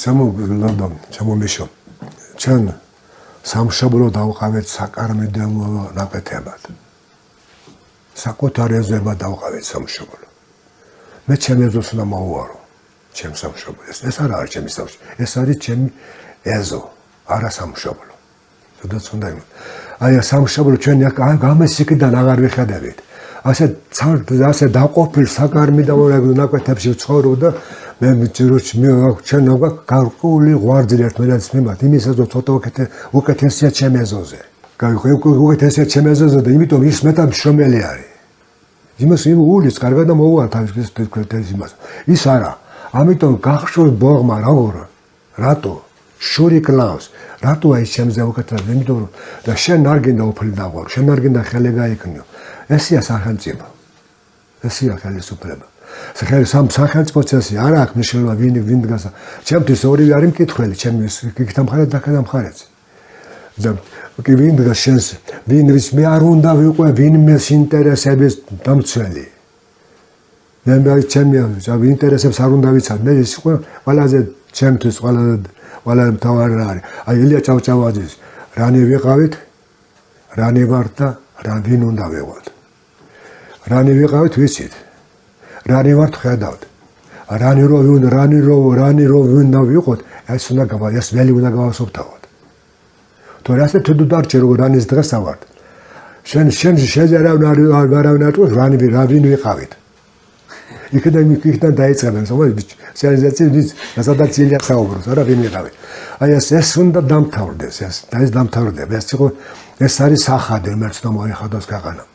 შემომიშო ჩვენ სამშობლო დავყავეთ საკარმიდამო ნაკეთებად საკუთარ ეზოებად დავყავეთ სამშობლო მე ჩემ ეზოს უნდა მოვუარო ჩემ სამშობლოს ეს არ არის ჩემი სამშობლო ეს არის ჩემი ეზო არა სამშობლო სადაც უნდა აი სამშობლო ჩვენ გამესიკიდან აღარ ვიხედავით ასე დაყოფილ საკარმიდამო ნაკეთებში ვცხოვრობ და მე ჩვენ გარკვეული ღვიძლი ერთმანეთს მიმართ იმისათვის ცოტა უკეთესია ჩემ ეზოზე უკეთესია ჩემ ეზოზე და იმიტომ ის მეტად მშრომელი არის იმას უulis კარგად და მოუვარ თავის თქვენს იმას ის არა ამიტომ გახშულ ბოღმა რატო შური კლავს რატო აი ჩემზე უკეთესად იმიტომ რომ და შენ არ გინდა უფლი დაღვარ შენ არ გინდა ხელი გაიქნიო ესია სახელმწიფო ესია ხელისუფლება სახელმწიფო წესი არ აქვს მნიშვნელობა ვინ დგას ჩემთვის ორივე არის მკითხველი ჩემი იქთან მხარეთ და აქედან მხარეც და კი ვინ დგას შენს ვინც მე არ უნდა ვიყო ვინმეს ინტერესების დამცველი მე ჩემი ინტერესებს არ უნდა ვიცად მე ის იყო ყველაზე ჩემთვის ყველა მთავარი არის აი ილია ჭავჭავაძის რანი ვიყავით რანი ვართ და ვინ უნდა ვიყოთ რანი ვიყავით ვიცით რანი ვართ ხედავთ რანი რო ვინ დავიყოთ ეს ველი უნდა გავასუფთავოთ თორე ასე თუ დარჩე როგორ რანის დღეს ავართ შენ შეძერავ არავინ არ ტყუს ვინ ვიყავით იქიდან დაიწყებენ სოციალიზაციის სადაც ილია საუბრობს არა ვინ ვიყავით აი ეს უნდა დამთავრდეს ეს დამთავრდება ეს არის სახადე მერც და მოიხადოს ქვეყანა